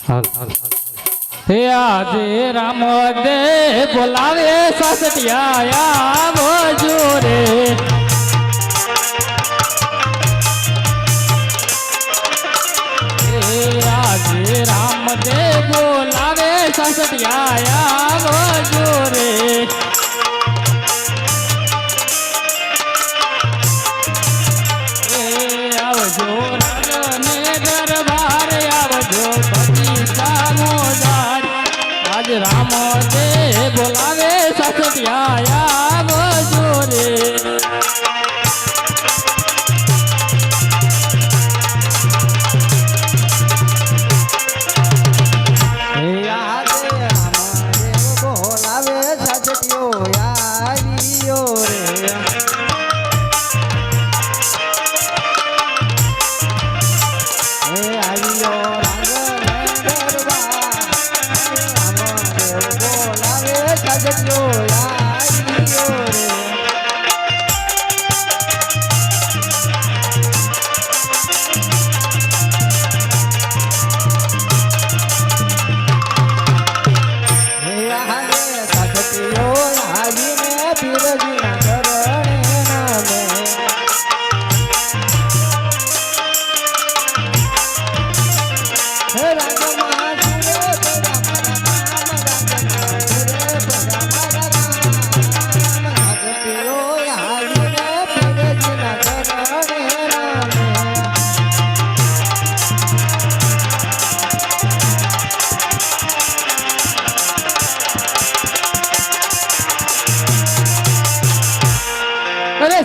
હે આજે રામ દે બોલાવે સાસટિયા બોજો રે આજે રામ દે બોલાવે સાસટિયા બોજો રે આવજો રાગને દરબાર આવજો આજ રામ દે બોલાવે સાસટિયા બોજો રે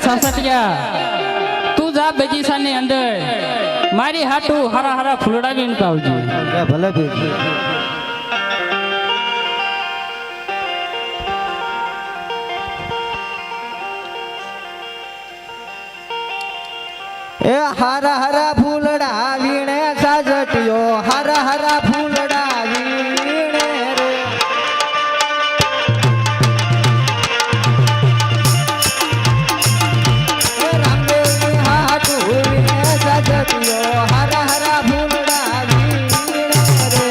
સાસટિયા તું જા બગીચા ની અંદર મારી હાટુ હારા હારા ફૂલડા વીણતા આવજો ભલે એ હારા હારા ફૂલડા વીણે સાસટિયો હારા હારા ફૂલડા વીણે રે હરા હરા ફૂલડા વીણે રે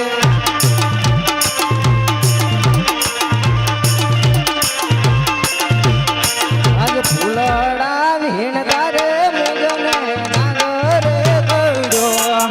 આજ ફૂલડા વીણતા રે મેઘને નાગરે ગળ્યો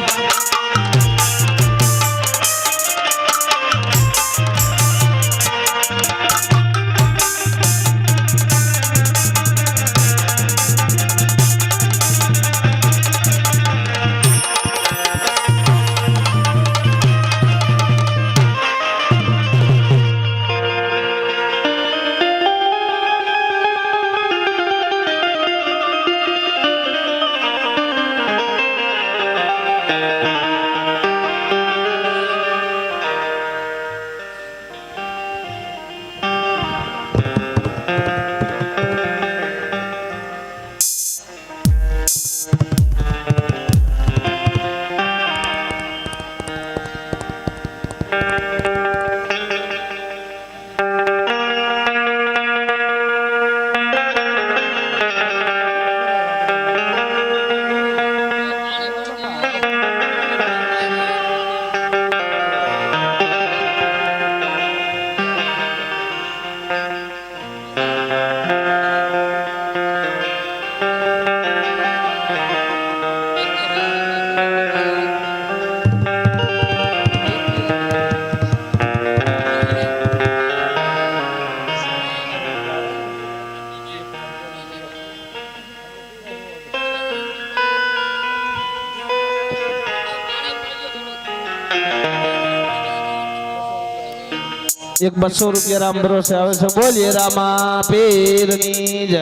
एक 200 रुपया राम भरोसे आवे छे बोलिए रामा पीરની જય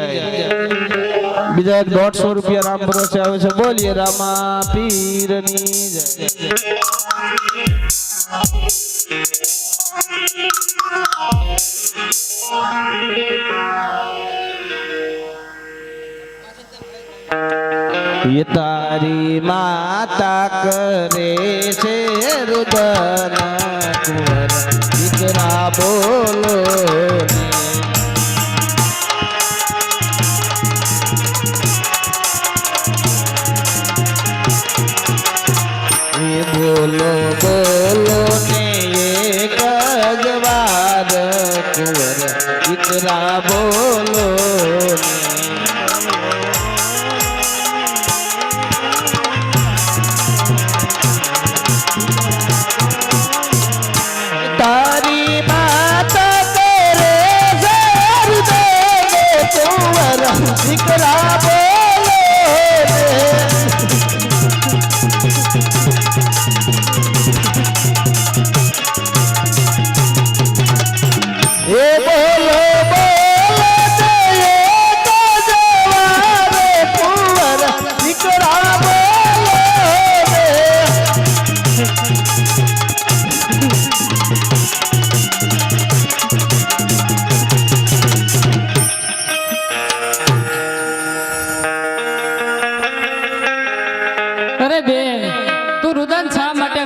બીજા એક 150 रुपया राम भरोसे आवे छे बोलिए रामा पीરની જય ये तारी माता करे छे रुदन कुंवर દીકરા બોલો બોલો બોલો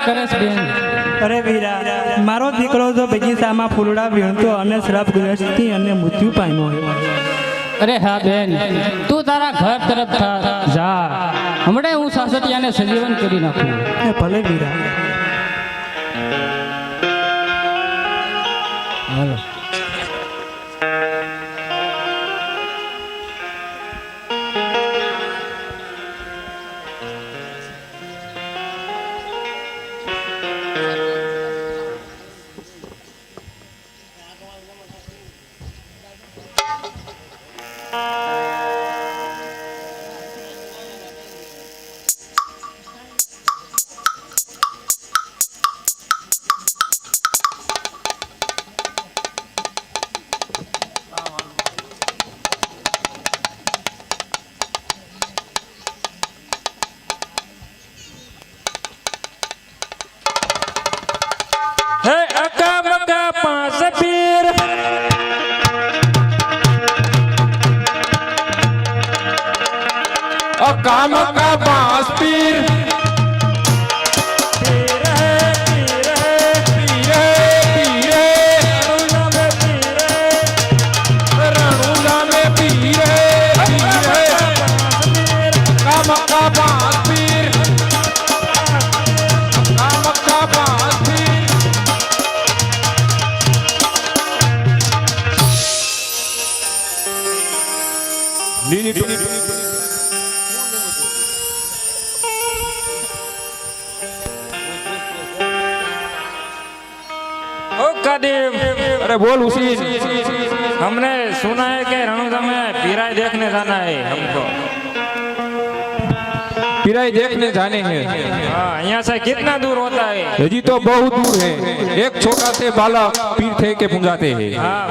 કરે છે બેન? અરે વીરા, મારો દીકરો તો બગીચામાં ફૂલડા વીણતો અને શ્રાપગ્રસ્તથી અને મૃત્યુ પામ્યો છે. અરે હા બેન, તું તારા ઘર તરફ જા. હમણાં હું સાસટિયાને સજીવન કરી નાખું. એ ભલે વીરા. હાલો. હે અકા મકા પાંચ પીર અકા મકા પાંચ પીર अरे बोल उसी हमने सुना है कि रणुजा में पीराई देखने जाना है हमको. पिराई देखने जाने हैं. हाँ, यहाँ से कितना दूर होता है? हजी तो बहुत दूर है. एक छोटा से बालक पीर थे के पुंजाते हैं. हाँ,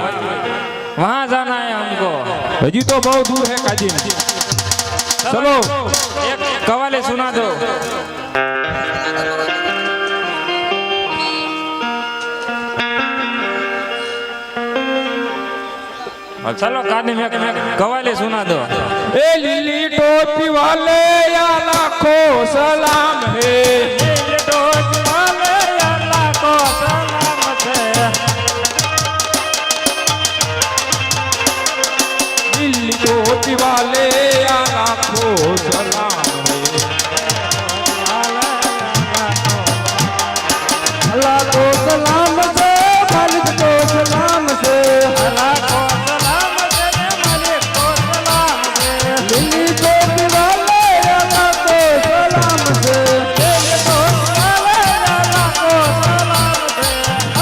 वहाँ जाना है हमको. हजी तो बहुत दूर है काजी. चलो एक कवाली सुना दो. चलो कानी में कवाली सुना दो. ए लीली टोपी वाले या लाखों सलाम है. लीली टोपी वाले या लाखों सलाम है. लीली टोपी वाले या लाखों सलाम है. अल्लाह को सलाम से, मालिक को सलाम से. लिली टोपी वाले अल्लाह को सलाम से.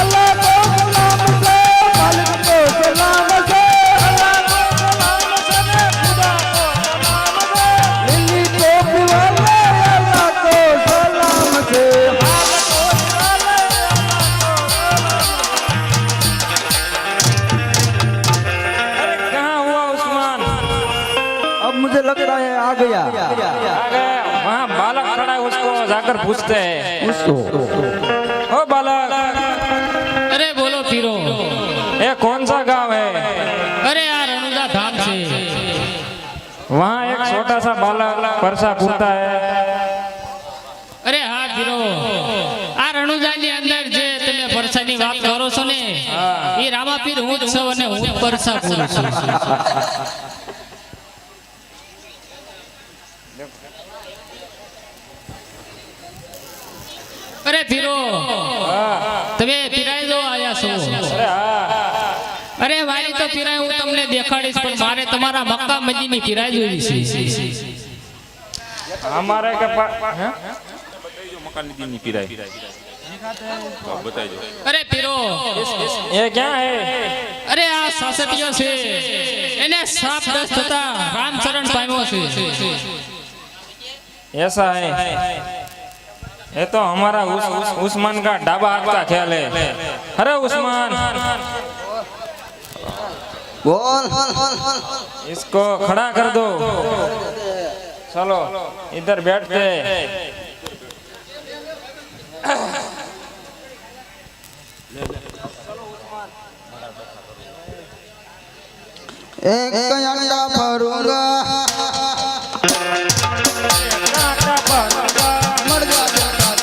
अल्लाह को सलाम से, मालिक को सलाम से. लिली टोपी वाले अल्लाह को सलाम से. कहाँ हुआ उस्मान? अब मुझे लग रहा है आ गया. आ गया. वहाँ बालक खड़ा है, उसको जाकर पूछते हैं. ओ बालक, अरे बोलो पीरो. ये कौन सा गांव है? अरे यार रणुजा धाम से. वहाँ एक छोटा सा बालक परसा पूछता है. અરે હા પીરો, આ રણુજાની અંદર જે તમે પરસાની વાત કરો છો ને, એ રામાપીર હું જ છું અને હું જ પરસા પૂરું છું. અરે પીરો, તમે પીરાઈ જો આયા છો. અરે મારી તો પીરાઈ હું તમને દેખાડીશ, પણ મારે તમારા મક્કા મદીની પીરાઈ જોવી છે. हमारे के मकान नीति पिराई बताइए. અરે પીરો, ये क्या है? અરે આ સાસટીયો છે, એને સાપ દસ્ત થતા રામચરણ પામ્યો છે. ऐसा है. ये तो हमारा उस्मान का डाबा हाथ का ख्याल है. अरे उस्मान, बोल. इसको खड़ा कर दो. चलो इधर बैठते. एक अंडा भरूंगा, मर जा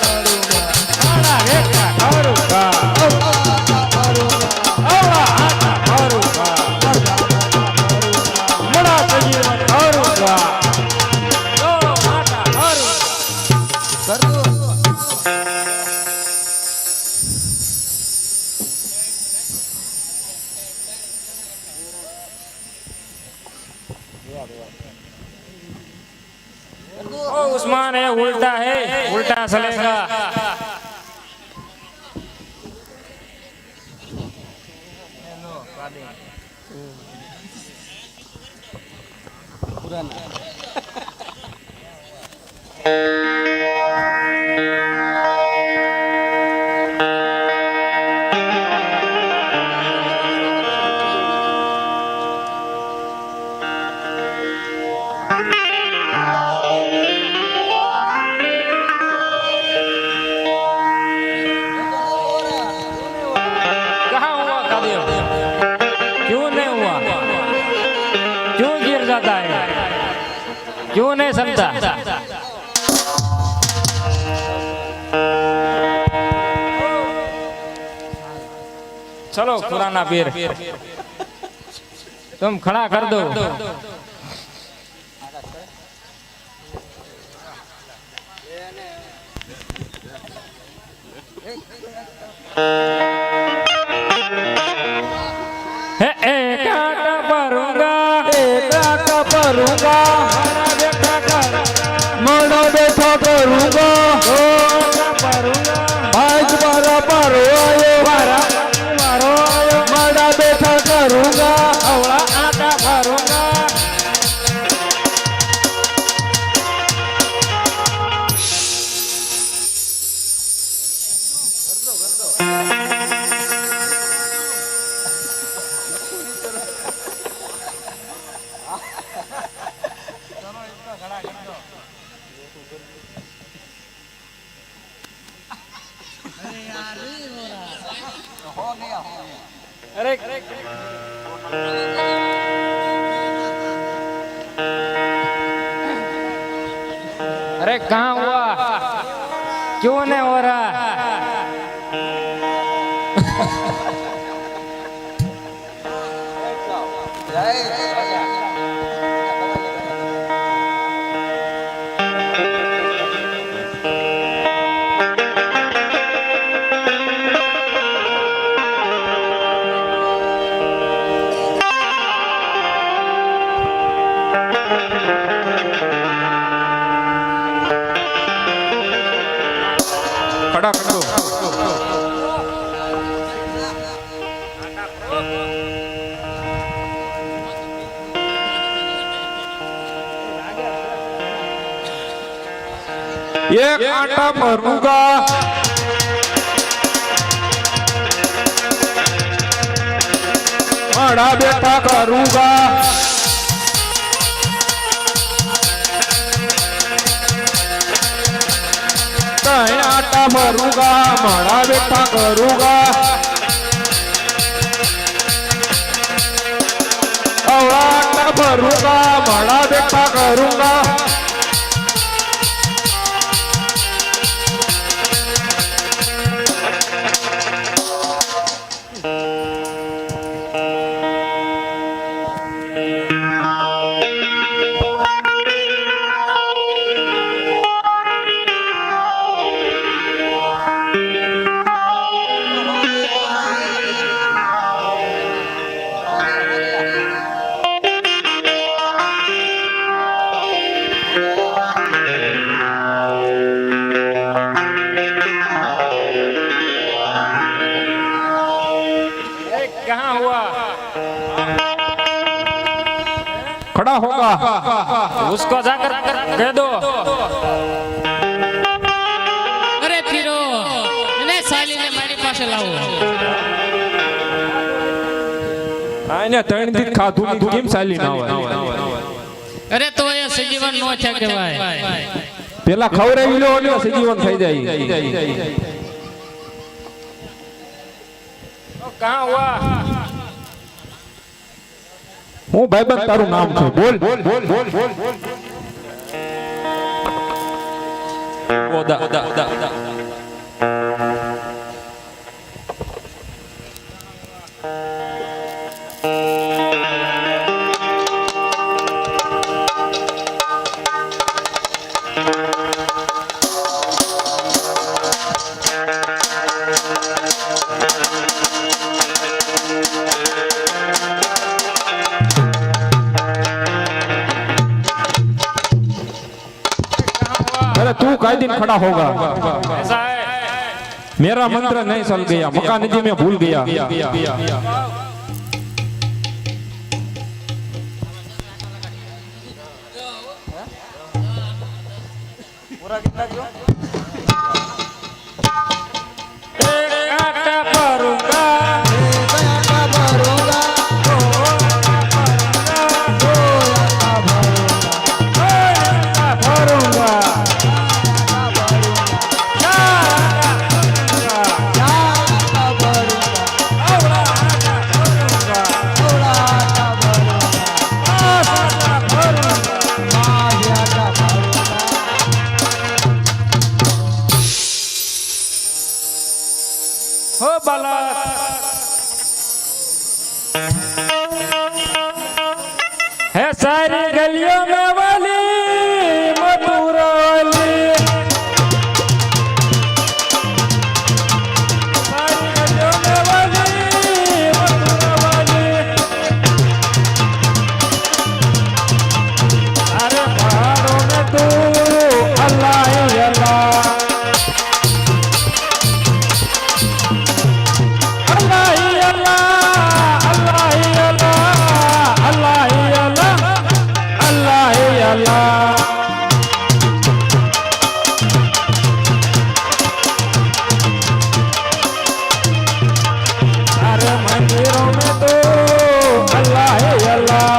करूंगा. पता चलेगा। कहाँ हुआ कादिर? क्यों नहीं हुआ? क्यों गिर जाता है? क्यों नहीं समझा? चलो पुराना पीर, तुम खड़ा कर दो। एक आटा भरूंगा, एक आटा भरूंगा, मोड़ा बैठा करूंगा, आज मारा पारो आयो, मोड़ा बैठा करूंगा, अवड़ा आटा भरूंगा। अरे अरे कहाँ हुआ? क्यों नहीं हो रहा? खड़ा कर दो। एक आटा भरूंगा, बड़ा बेटा करूंगा, कहीं आटा भरूंगा, बड़ा बेटा करूंगा, और आटा भरूंगा, बड़ा बेटा करूंगा। कहाँ हुआ? खड़ा होगा, उसको जाकर कह दो। અરે પીરો એને સાલીને મારી પાસે લાવો. આને 3 દી ખાધું નહીં, કેમ ચાલી ના હોય? અરે તો એ સજીવન નો છે કહેવાય. પેલા ખવડાવી લો એટલે સજીવન થઈ જાય. कहाँ हुआ? હું ભાઈબંધ તારું નામ છે, બોલ. ઓદા. कायदीन खड़ा होगा। ऐसा है मेरा मंत्र नहीं चल गया, मकान जी में भूल गया। हो बालक है सारी गलियों में वाली मथुरा वाली, सारी गलियों में वाली मथुरा वाली। अरे पहाड़ों में तू अल्लाह ही अल्लाह, अरे मंदिरों में तो अल्लाह ही अल्लाह,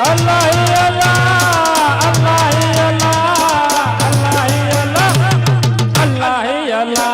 अल्लाह ही अल्लाह, अल्लाह ही अल्लाह, अल्लाह ही अल्लाह, अल्लाह ही अल्लाह।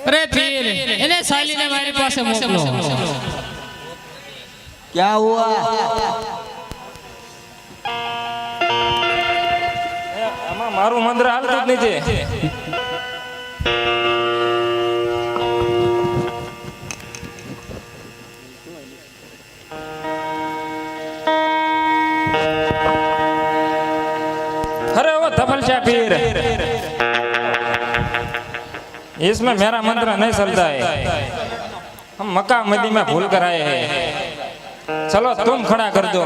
અરે પીર એને સાલીને મારી પાસે મોકલો। क्या हुआ? આમાં મારું મંત્ર હાલતું જ નથી। अरे वो धफल शाह पीर, इसमें मेरा मंत्र नहीं चलता है। हम मक्का मदी में भूल कर आए हैं। चलो तुम खड़ा कर दो।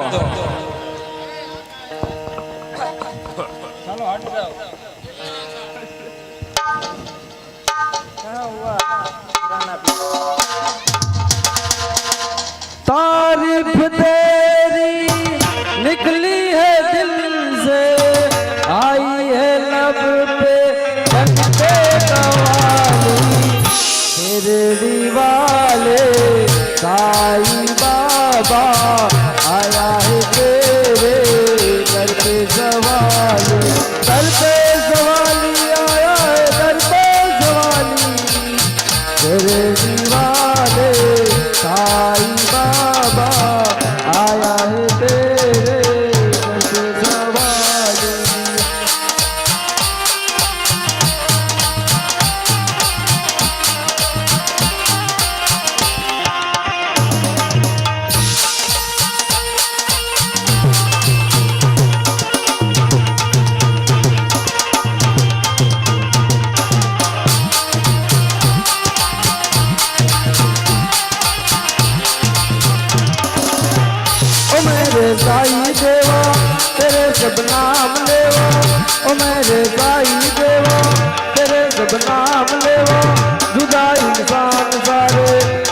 तारीफ तेरी निकली है दिल से, आई है लब पे बनते कवाली, शिरडी वाले साई बाबा आया है तेरे दर पे सवाली, दर पे सवाली आया है, दर पे सवाली, शिरडी वाले साई बाबा आया है तेरे दर पे सवाली। मेरे साई देवा तेरे सब नाम लेवा, ओ मेरे साई देवा तेरे सब नाम लेवा, जुदा इंसान सारे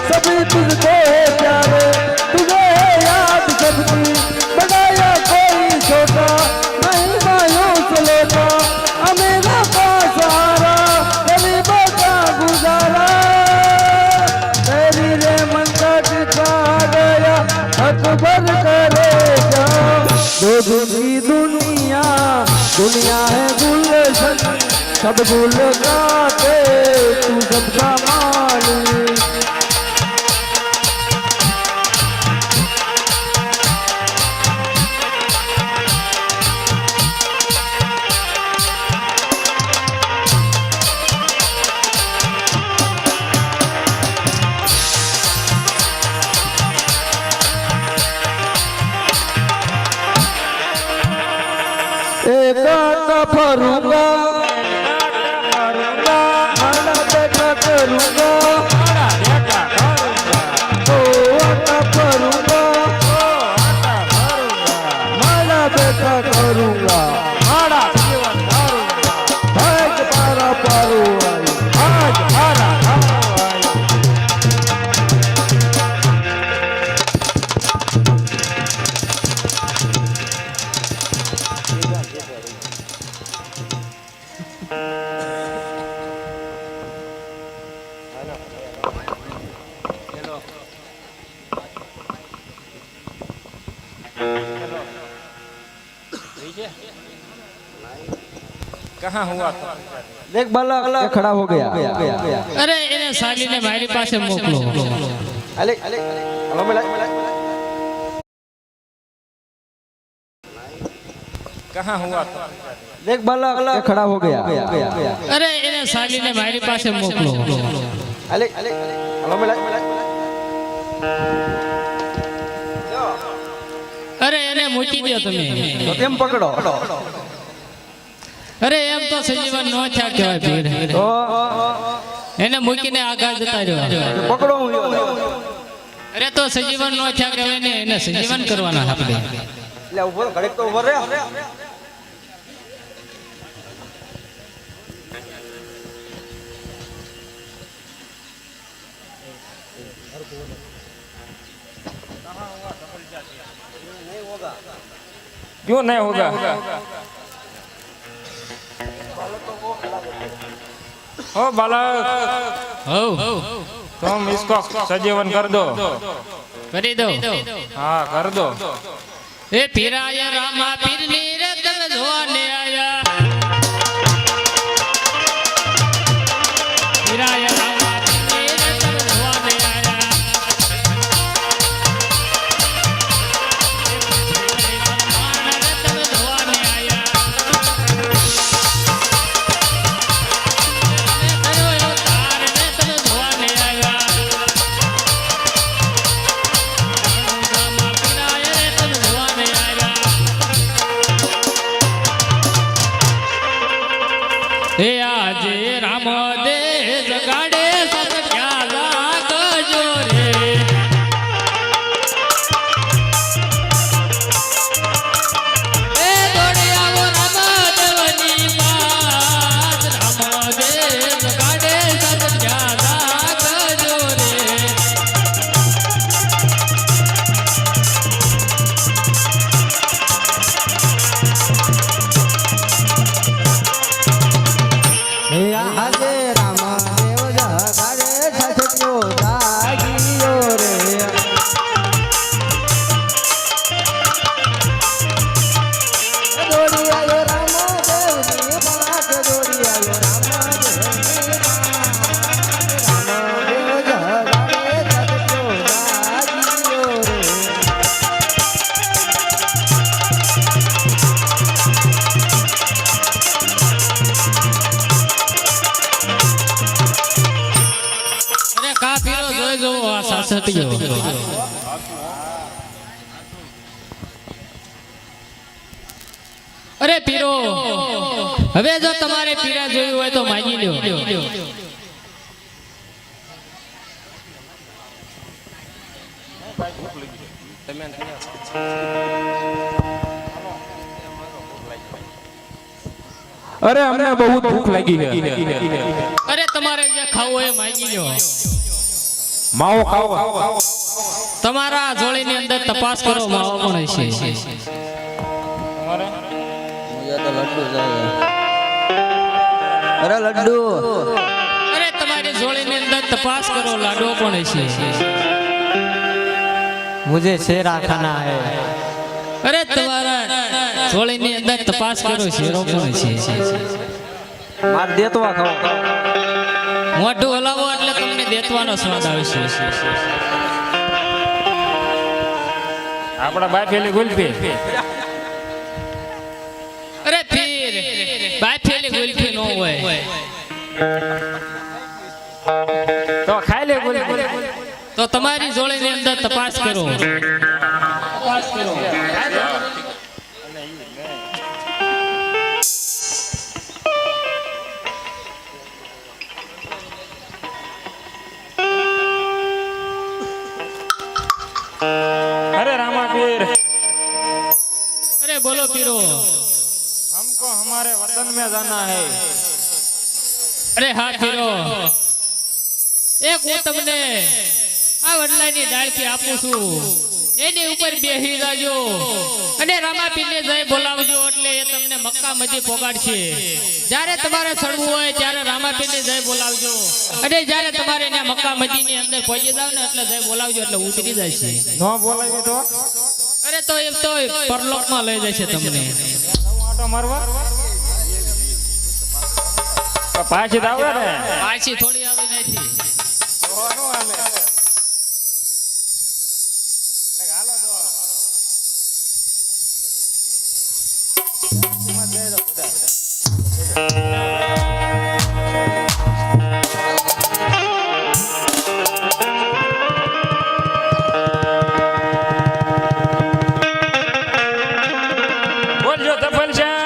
सभी तुझको है प्यारे, तुझे है याद सबकी बनाया कोई छोटा नहीं मायूस लोटा, अमेरा का सहारा गरीबों का गुजारा, तेरी रहमत का गया अकबर करेगा। दो दूसरी दुनिया दुनिया है गुलशन, सब गुल गाते तू सबका मालिक। एक फरूंगा माला बेटा करूंगा ओ आता फरूंगा माला बेटा करूंगा भाग पारा पारू आई कहाँ हुआ था? देख बालक ये खड़ा हो गया અરે એને સાલીને મારી પાસે મોકલો अले अले हेलो मिला कहाँ हुआ था? देख बालक ये खड़ा हो गया અરે એને સાલીને મારી પાસે મોકલો अले अले हेलो मिला અરે એને મૂકી દો તમે तो तेम पकड़ो અરે એમ તો સજીવન નો થયા કહેવાય ભીડ तो એને મૂકીને આગળ જતા રહ્યો पकड़ो અરે તો સજીવન નો થયા કહેવાય ને એને સજીવન કરવાના આપણે ले ऊपर घड़ीक तो ऊपर रे क्यों नहीं होगा? ओ बालक હો तुम इसको सजीवन कर दो। કરી દો हाँ कर दो। એ પીરાયા રામા પીરની રતન જોવાને આયા પીરાયા રામા પીરની રતન જોવાને આયા રતન જોવાને આયા તાર રતન જોવાને આયા રામા પીરાયા રતન જોવાને આયા હે આજે રામ દે જગાડે સત ક્યાં લાગજો રે એ દોડી આવો રામ દેવની વાત રામ દે જગાડે સત ક્યાં લાગજો રે આજે રામા દેવ જગાડે છછ્યો જાગીયો રે દોડી આયો રામા દેવની પાક દોડી આયો રામા દેવની રામા દેવ જગાડે છછ્યો જાગીયો રે અરે કા પીરો જોઈ જો આ સાસટીયો અરે પીરો હવે જો તમારે પીરા જોયું હોય તો માગી લ્યો अरे हमने बहुत भूख लगी है અરે તમારે જે ખાવું હોય એ માગી લ્યો माओ खाओ તમારા જોડીની અંદર તપાસ કરો માવો પણ હશે तुम्हारे मुझे तो लड्डू चाहिए अरे लड्डू અરે તમારી જોડીની અંદર તપાસ કરો લાડવો પણ હશે मुझे शेरा खाना है અરે તમારા જોડીની અંદર તપાસ કરો શેરો પણ હશે मार देतवा खाओ મોઢું હલાવો એટલે તમને દેતવાનો સ્વાદ આવશે આપણા બાઈ પેલી ગુલ્ફી અરે પીર બાફેલી ગુલ્ફી નો હોય તો ખાઈ લે ગુલ્ફી તો તમારી જોડીની અંદર તપાસ કરો अरे बोलो पीरो। हमको हमारे वतन में जाना है। अरे हाँ पीरो, एक હું તમને આ વડલાની ડાળથી આપું છું, એની ઉપર બેહી જાજો અને રામાપીરને જય બોલાવજો, એટલે એ તમને મક્કા મદી પોગાડશે. જ્યારે તમારે ચડવું હોય ત્યારે રામાપીરને જય બોલાવજો, અને જ્યારે તમારે એને મક્કા મદીની અંદર પહોંચી જાવ ને એટલે જય બોલાવજો, એટલે ઉતરી જાય છે. નો બોલાવી તો અરે તો એમ તો પરલોકમાં લઈ જશે તમને. આટો મારવા પાછી તો આવે ને. પાછી થોડી આવી નથી. બોલજો તપલ છે.